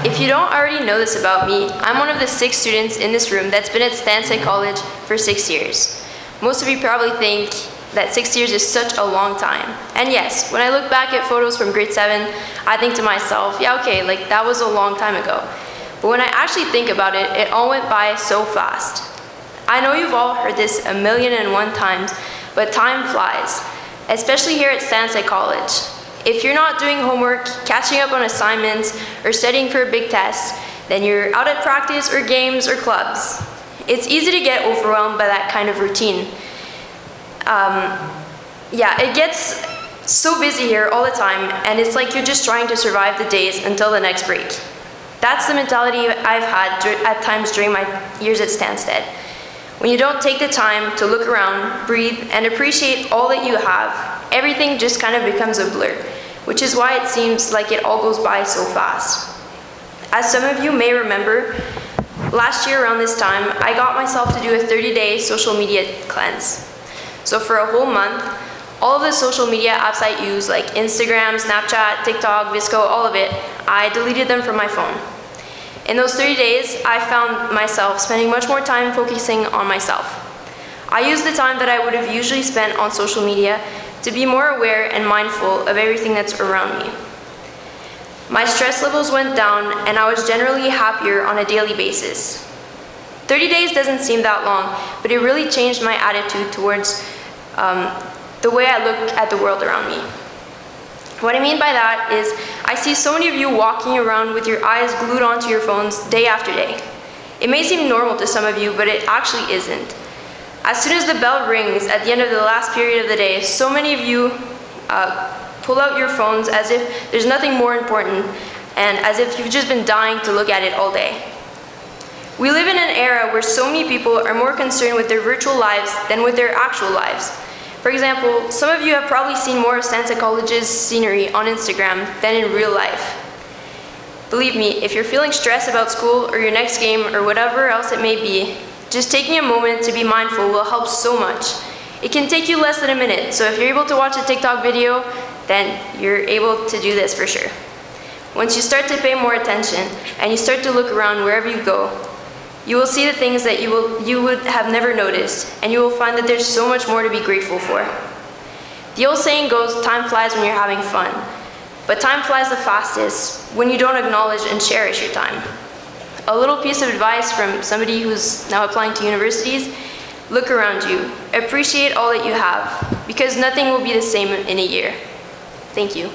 If you don't already know this about me, I'm one of the 6 students in this room that's been at Stansted College for 6 years. Most of you probably think that 6 years is such a long time. And yes, when I look back at photos from grade 7, I think to myself, yeah, okay, like that was a long time ago. But when I actually think about it, it all went by so fast. I know you've all heard this 1,000,001 times, but time flies, especially here at Stansted College. If you're not doing homework, catching up on assignments, or studying for a big test, then you're out at practice or games or clubs. It's easy to get overwhelmed by that kind of routine. It gets so busy here all the time, and it's like you're just trying to survive the days until the next break. That's the mentality I've had at times during my years at Stansted. When you don't take the time to look around, breathe, and appreciate all that you have, everything just kind of becomes a blur, which is why it seems like it all goes by so fast. As some of you may remember, last year around this time, I got myself to do a 30-day social media cleanse. So for a whole month, all of the social media apps I use, like Instagram, Snapchat, TikTok, Visco, all of it, I deleted them from my phone. In those 30 days, I found myself spending much more time focusing on myself. I used the time that I would have usually spent on social media to be more aware and mindful of everything that's around me. My stress levels went down, and I was generally happier on a daily basis. 30 days doesn't seem that long, but it really changed my attitude towards the way I look at the world around me. What I mean by that is, I see so many of you walking around with your eyes glued onto your phones day after day. It may seem normal to some of you, but it actually isn't. As soon as the bell rings at the end of the last period of the day, so many of you pull out your phones as if there's nothing more important, and as if you've just been dying to look at it all day. We live in an era where so many people are more concerned with their virtual lives than with their actual lives. For example, some of you have probably seen more of Stansted College's scenery on Instagram than in real life. Believe me, if you're feeling stressed about school or your next game or whatever else it may be, just taking a moment to be mindful will help so much. It can take you less than a minute, so if you're able to watch a TikTok video, then you're able to do this for sure. Once you start to pay more attention and you start to look around wherever you go, you will see the things that you would have never noticed, and you will find that there's so much more to be grateful for. The old saying goes, time flies when you're having fun, but time flies the fastest when you don't acknowledge and cherish your time. A little piece of advice from somebody who's now applying to universities: look around you, appreciate all that you have, because nothing will be the same in a year. Thank you.